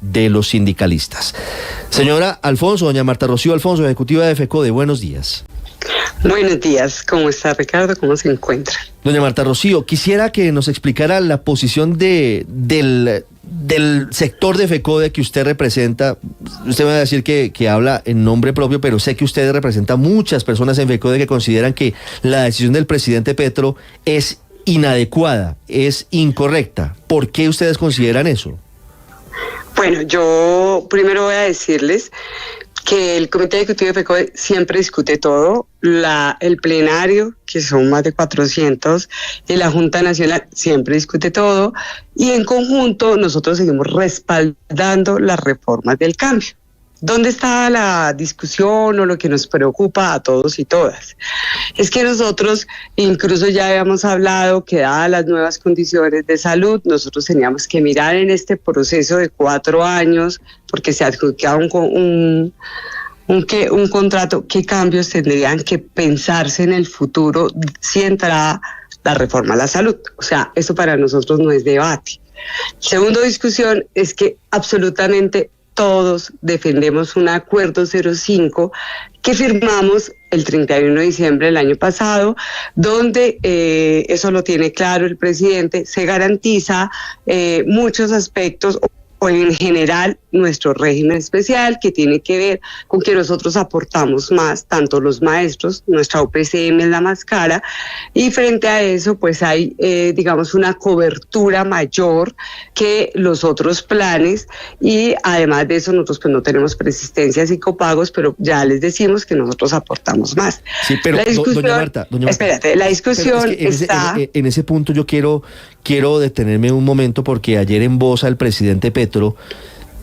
de los sindicalistas. Señora Alfonso, doña Marta Rocío Alfonso, ejecutiva de FECODE, buenos días. Buenos días, ¿cómo está Ricardo? ¿Cómo se encuentra? Doña Marta Rocío, quisiera que nos explicara la posición del sector de FECODE que usted representa. Usted me va a decir que habla en nombre propio, pero sé que usted representa muchas personas en FECODE que consideran que la decisión del presidente Petro es inadecuada, es incorrecta. ¿Por qué ustedes consideran eso? Bueno, yo primero voy a decirles que el Comité Ejecutivo de FECODE siempre discute todo, el plenario, que son más de 400, y la Junta Nacional siempre discute todo, y en conjunto nosotros seguimos respaldando las reformas del cambio. ¿Dónde está la discusión o lo que nos preocupa a todos y todas? Es que nosotros incluso ya habíamos hablado que dadas las nuevas condiciones de salud, nosotros teníamos que mirar en este proceso de 4 años, porque se adjudicaba un contrato, qué cambios tendrían que pensarse en el futuro si entraba la reforma a la salud. O sea, eso para nosotros no es debate. Segunda discusión es que absolutamente todos defendemos un acuerdo 05 que firmamos el 31 de diciembre del año pasado, donde eso lo tiene claro el presidente, se garantiza muchos aspectos, o en general nuestro régimen especial, que tiene que ver con que nosotros aportamos más, tanto los maestros, nuestra UPCM es la más cara, y frente a eso pues hay digamos una cobertura mayor que los otros planes, y además de eso nosotros pues no tenemos persistencias y copagos, pero ya les decimos que nosotros aportamos más. Sí, pero doña Marta, espérate, la discusión está... En ese punto yo quiero detenerme un momento, porque ayer en Bosa el presidente Petro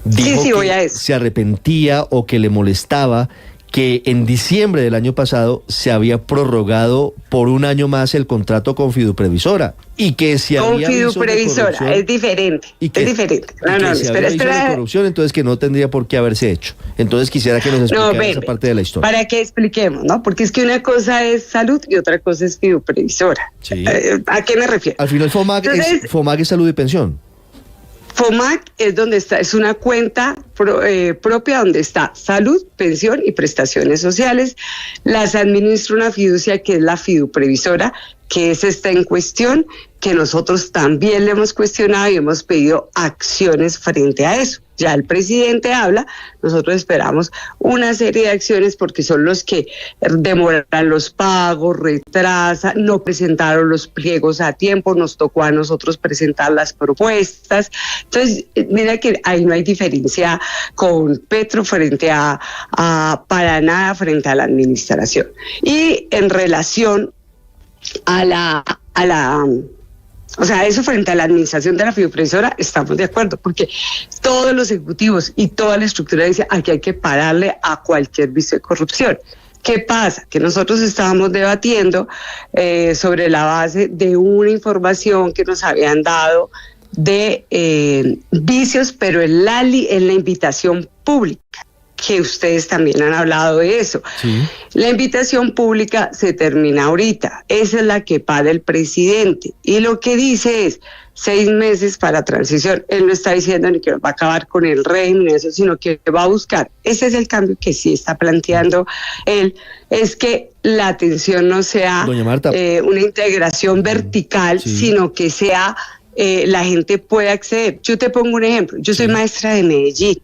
dijo que se arrepentía o que le molestaba que en diciembre del año pasado se había prorrogado por 1 año más el contrato con Fiduprevisora, y que si había Fiduprevisora es diferente, es diferente. No, espera. De corrupción, entonces que no tendría por qué haberse hecho. Entonces quisiera que nos explicara esa parte de la historia. Para que expliquemos, ¿no? Porque es que una cosa es salud y otra cosa es Fiduprevisora. Sí. ¿A qué me refiero? Al final FOMAC es salud y pensión. FOMAC es donde está, es una cuenta propia donde está salud, pensión y prestaciones sociales. Las administra una fiducia que es la Fiduprevisora, que esa está en cuestión, que nosotros también le hemos cuestionado y hemos pedido acciones frente a eso. Ya el presidente habla, nosotros esperamos una serie de acciones porque son los que demoran los pagos, retrasan, no presentaron los pliegos a tiempo, nos tocó a nosotros presentar las propuestas. Entonces, mira que ahí no hay diferencia con Petro frente para nada frente a la administración. Y en relación o sea, eso frente a la administración de la Fiduprevisora estamos de acuerdo, porque todos los ejecutivos y toda la estructura dice aquí hay que pararle a cualquier vicio de corrupción. ¿Qué pasa? Que nosotros estábamos debatiendo sobre la base de una información que nos habían dado de vicios, pero en la invitación pública, que ustedes también han hablado de eso. Sí. La invitación pública se termina ahorita, esa es la que paga el presidente, y lo que dice es 6 meses para transición. Él no está diciendo ni que va a acabar con el régimen, eso, sino que va a buscar. Ese es el cambio que sí está planteando él, es que la atención no sea una integración vertical, sino que sea la gente puede acceder. Yo te pongo un ejemplo, yo soy maestra de Medellín.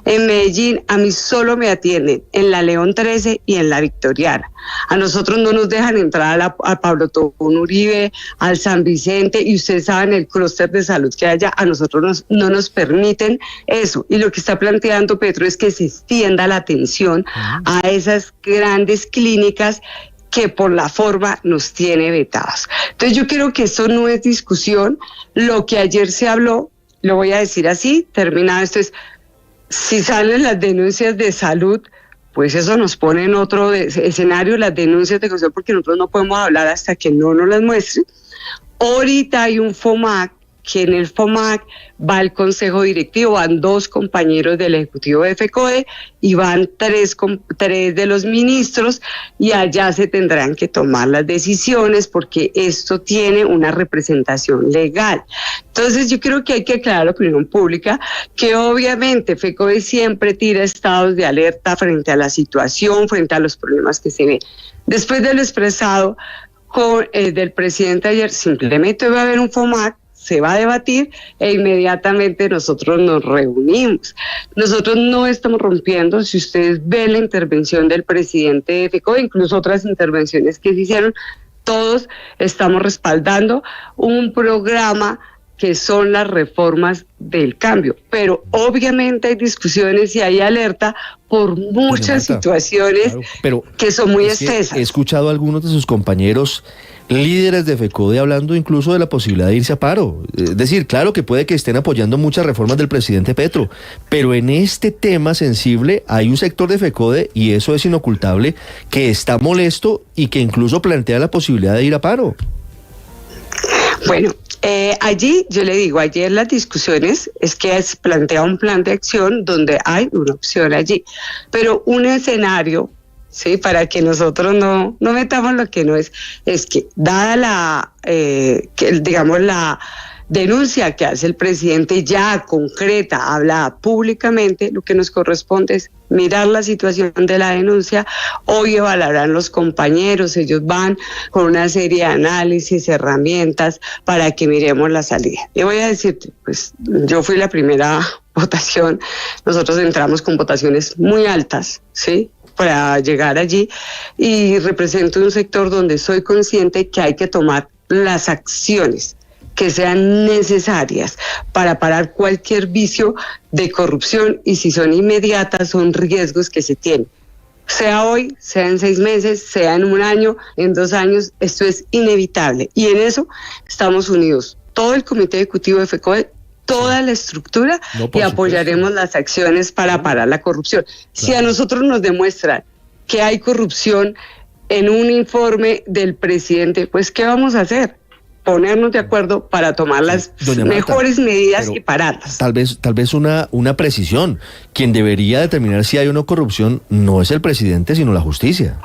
En Medellín a mí solo me atienden en la León 13 y en la Victoriana. A nosotros no nos dejan entrar a Pablo Tobón Uribe, al San Vicente, y ustedes saben el clúster de salud que hay allá, a nosotros no nos permiten eso. Y lo que está planteando Petro es que se extienda la atención a esas grandes clínicas que por la forma nos tiene vetados. Entonces yo creo que eso no es discusión. Lo que ayer se habló, lo voy a decir así, terminado esto es, si salen las denuncias de salud, pues eso nos pone en otro escenario, las denuncias de corrupción, porque nosotros no podemos hablar hasta que no nos las muestren. Ahorita hay un FOMAC que en el FOMAC va el consejo directivo, van 2 compañeros del ejecutivo de FECODE y van 3 de los ministros, y allá se tendrán que tomar las decisiones porque esto tiene una representación legal. Entonces yo creo que hay que aclarar a la opinión pública que obviamente FECODE siempre tira estados de alerta frente a la situación, frente a los problemas que se ven. Después de lo expresado del presidente ayer, simplemente va a haber un FOMAC, se va a debatir e inmediatamente nosotros nos reunimos. Nosotros no estamos rompiendo, si ustedes ven la intervención del presidente de FECODE, incluso otras intervenciones que se hicieron, todos estamos respaldando un programa que son las reformas del cambio, pero obviamente hay discusiones y hay alerta por muchas situaciones, claro, pero que son muy extensas. He escuchado a algunos de sus compañeros líderes de FECODE hablando incluso de la posibilidad de irse a paro. Es decir, claro que puede que estén apoyando muchas reformas del presidente Petro, pero en este tema sensible hay un sector de FECODE, y eso es inocultable, que está molesto y que incluso plantea la posibilidad de ir a paro. Bueno, allí yo le digo, ayer las discusiones es que se plantea un plan de acción donde hay una opción allí, pero un escenario, sí, para que nosotros no metamos lo que no es que dada la denuncia que hace el presidente ya concreta, hablada públicamente, lo que nos corresponde es mirar la situación de la denuncia. Hoy evaluarán los compañeros, ellos van con una serie de análisis, herramientas para que miremos la salida. Y voy a decirte, pues yo fui la primera votación, nosotros entramos con votaciones muy altas, ¿sí?, para llegar allí, y represento un sector donde soy consciente que hay que tomar las acciones que sean necesarias para parar cualquier vicio de corrupción, y si son inmediatas son riesgos que se tienen. Sea hoy, sea en 6 meses, sea en 1 año, en 2 años, esto es inevitable, y en eso estamos unidos. Todo el comité ejecutivo de FECODE, toda la estructura, y apoyaremos las acciones para parar la corrupción. Claro. Si a nosotros nos demuestran que hay corrupción en un informe del presidente, pues ¿qué vamos a hacer? Ponernos de acuerdo para tomar las mejores medidas y pararlas. Tal vez una precisión. Quien debería determinar si hay o no corrupción no es el presidente, sino la justicia.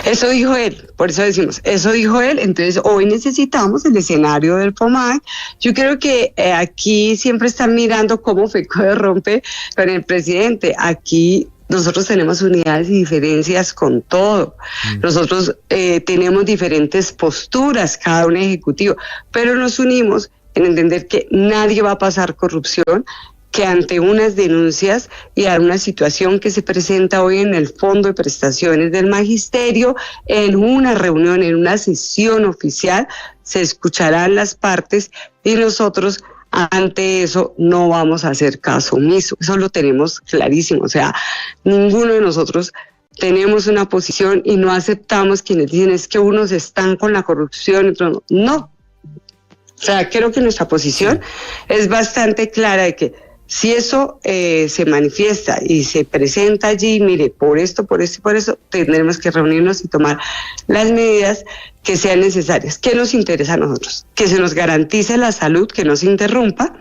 Eso dijo él, por eso decimos, eso dijo él. Entonces hoy necesitamos el escenario del FOMAC. Yo creo que aquí siempre están mirando cómo FECODE rompe con el presidente. Aquí nosotros tenemos unidades y diferencias con todo. Nosotros tenemos diferentes posturas, cada un ejecutivo, pero nos unimos en entender que nadie va a pasar corrupción, que ante unas denuncias y a una situación que se presenta hoy en el Fondo de Prestaciones del Magisterio, en una reunión, en una sesión oficial, se escucharán las partes y nosotros ante eso no vamos a hacer caso omiso. Eso lo tenemos clarísimo. O sea, ninguno de nosotros tenemos una posición y no aceptamos quienes dicen es que unos están con la corrupción y otros no. O sea, creo que nuestra posición es bastante clara de que si eso se manifiesta y se presenta allí, mire, por esto, tendremos que reunirnos y tomar las medidas que sean necesarias. ¿Qué nos interesa a nosotros? Que se nos garantice la salud, que no se interrumpa.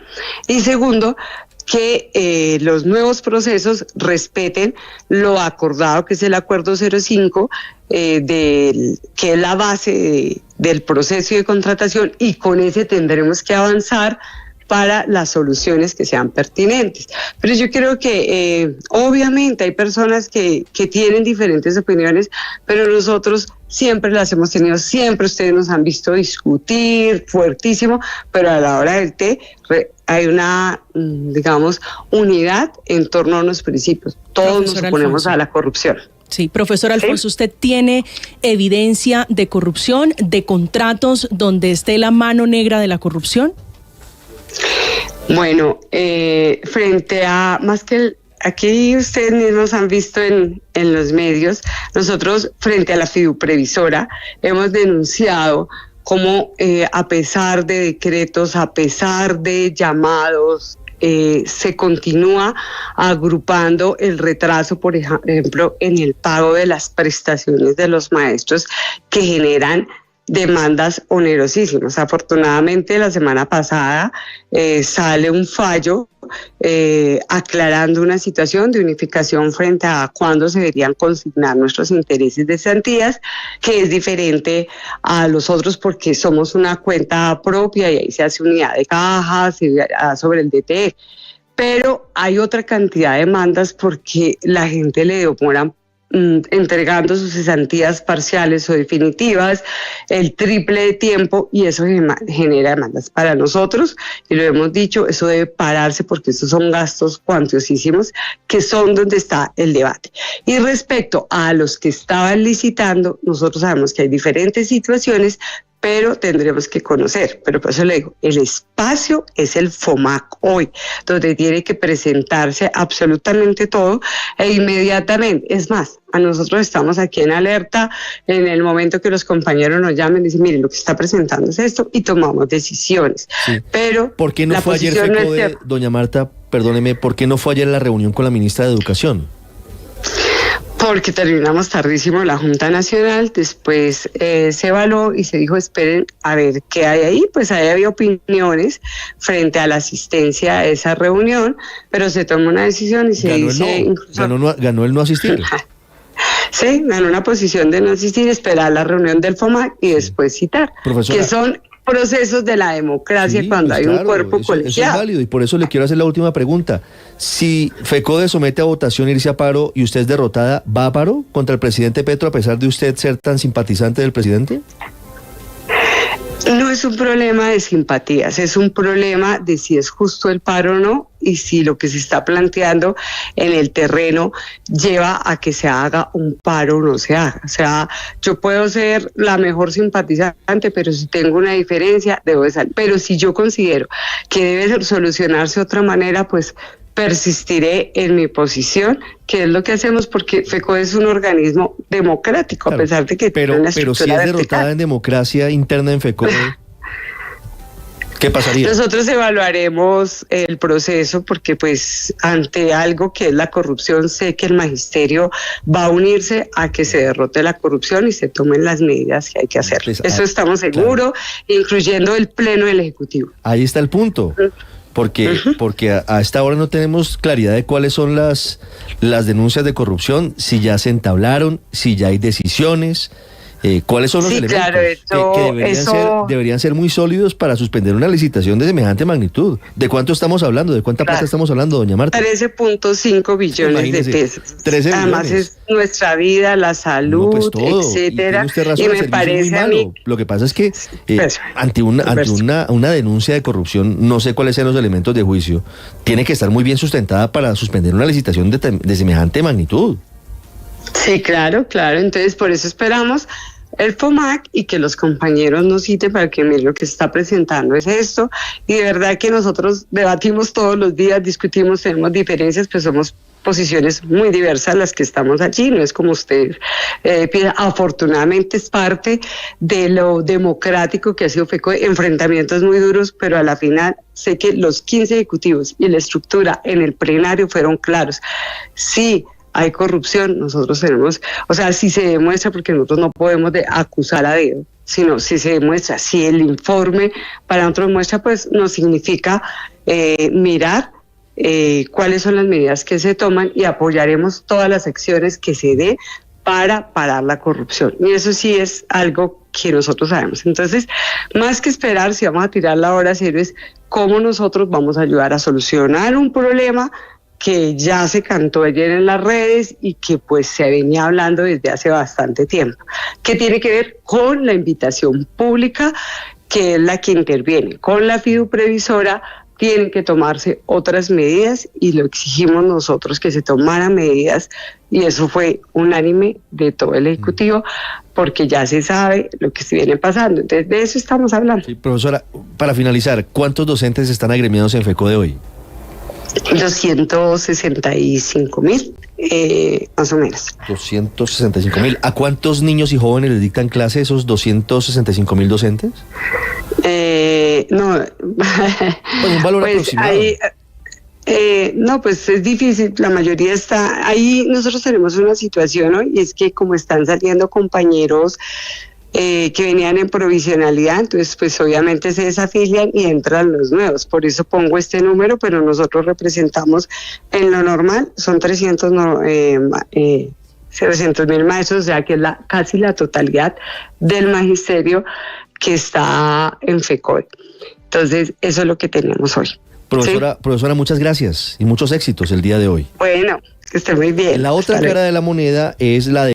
Y segundo, que los nuevos procesos respeten lo acordado, que es el Acuerdo 05, que es la base del proceso de contratación, y con ese tendremos que avanzar para las soluciones que sean pertinentes. Pero yo creo que obviamente hay personas que tienen diferentes opiniones, pero nosotros siempre las hemos tenido, siempre ustedes nos han visto discutir fuertísimo, pero a la hora del té hay una, digamos, unidad en torno a los principios. Todos nos oponemos a la corrupción. Sí, profesor Alfonso, ¿usted tiene evidencia de corrupción, de contratos donde esté la mano negra de la corrupción? Bueno, frente a, más que aquí ustedes mismos han visto en los medios, nosotros frente a la fiduprevisora hemos denunciado cómo a pesar de decretos, a pesar de llamados, se continúa agrupando el retraso, por ejemplo, en el pago de las prestaciones de los maestros, que generan demandas onerosísimas. Afortunadamente, la semana pasada sale un fallo aclarando una situación de unificación frente a cuándo se deberían consignar nuestros intereses de cesantías, que es diferente a los otros porque somos una cuenta propia y ahí se hace unidad de cajas, se da sobre el DTE. Pero hay otra cantidad de demandas porque la gente le demoran entregando sus cesantías parciales o definitivas, el triple de tiempo, y eso genera demandas para nosotros, y lo hemos dicho, eso debe pararse porque estos son gastos cuantiosísimos que son donde está el debate. Y respecto a los que estaban licitando, nosotros sabemos que hay diferentes situaciones, pero tendremos que conocer. Pero por eso le digo, el espacio es el FOMAC hoy, donde tiene que presentarse absolutamente todo e inmediatamente. Es más, a nosotros estamos aquí en alerta en el momento que los compañeros nos llamen y dicen, mire, lo que está presentando es esto, y tomamos decisiones. Sí. Pero ¿por qué no fue ayer, FECODE, doña Marta, perdóneme, por qué no fue ayer la reunión con la ministra de Educación? Porque terminamos tardísimo la Junta Nacional, después se evaluó y se dijo, esperen a ver qué hay ahí. Pues ahí había opiniones frente a la asistencia a esa reunión, pero se tomó una decisión y se dice... Ganó el no asistir. Sí, ganó una posición de no asistir, esperar la reunión del FOMAC y después citar, profesora, que son procesos de la democracia, sí, cuando pues hay un cuerpo colegiado. Eso es válido, y por eso le quiero hacer la última pregunta. Si FECODE somete a votación irse a paro y usted es derrotada, ¿va a paro contra el presidente Petro a pesar de usted ser tan simpatizante del presidente? No es un problema de simpatías, es un problema de si es justo el paro o no, y si lo que se está planteando en el terreno lleva a que se haga un paro o no se haga. O sea, yo puedo ser la mejor simpatizante, pero si tengo una diferencia, debo de salir. Pero si yo considero que debe solucionarse de otra manera, pues persistiré en mi posición, que es lo que hacemos, porque FECODE es un organismo democrático, claro, a pesar de que pero si es derrotada en democracia interna en FECODE, ¿qué pasaría? Nosotros evaluaremos el proceso porque pues ante algo que es la corrupción, sé que el magisterio va a unirse a que se derrote la corrupción y se tomen las medidas que hay que hacer. Pues, eso estamos seguros, claro, incluyendo el Pleno del Ejecutivo. Ahí está el punto. Porque a esta hora no tenemos claridad de cuáles son las denuncias de corrupción, si ya se entablaron, si ya hay decisiones, cuáles son los elementos, claro, que deberían ser muy sólidos para suspender una licitación de semejante magnitud. ¿De cuánto estamos hablando? ¿De cuánta plata estamos hablando, doña Marta? 13.5 billones de pesos. 13 Además billones. Es nuestra vida, la salud, pues todo, etcétera. Y me parece a mí... Lo que pasa es que ante una denuncia de corrupción, no sé cuáles sean los elementos de juicio, tiene que estar muy bien sustentada para suspender una licitación de semejante magnitud. Sí, claro. Entonces, por eso esperamos el FOMAC y que los compañeros nos citen para que miren lo que se está presentando es esto, y de verdad que nosotros debatimos todos los días, discutimos, tenemos diferencias, pues somos posiciones muy diversas las que estamos allí, no es como usted piensa. Afortunadamente es parte de lo democrático que ha sido FECODE, enfrentamientos muy duros, pero a la final sé que los 15 ejecutivos y la estructura en el plenario fueron claros. Sí, hay corrupción, nosotros tenemos, o sea, si se demuestra, porque nosotros no podemos acusar a dedo, sino si se demuestra, si el informe para nosotros muestra, pues nos significa mirar cuáles son las medidas que se toman y apoyaremos todas las acciones que se dé para parar la corrupción. Y eso sí es algo que nosotros sabemos. Entonces, más que esperar si vamos a tirar la hora cero, es cómo nosotros vamos a ayudar a solucionar un problema que ya se cantó ayer en las redes y que pues se venía hablando desde hace bastante tiempo, que tiene que ver con la invitación pública, que es la que interviene. Con la fiduprevisora tienen que tomarse otras medidas y lo exigimos nosotros, que se tomaran medidas, y eso fue unánime de todo el Ejecutivo, porque ya se sabe lo que se viene pasando. Entonces, de eso estamos hablando. Sí, profesora, para finalizar, ¿cuántos docentes están agremiados en FECODE hoy? 265.000, más o menos. 265.000. ¿A cuántos niños y jóvenes les dictan clase esos 265.000 docentes? No. Pues un valor pues aproximado. No, pues es difícil, la mayoría está ahí. Nosotros tenemos una situación hoy, y es que como están saliendo compañeros que venían en provisionalidad, entonces pues obviamente se desafilian y entran los nuevos. Por eso pongo este número, pero nosotros representamos en lo normal, son 300.000 maestros, o sea que es casi la totalidad del magisterio que está en FECODE. Entonces, eso es lo que tenemos hoy. Profesora, muchas gracias y muchos éxitos el día de hoy. Bueno, que esté muy bien. La otra cara de la moneda es la de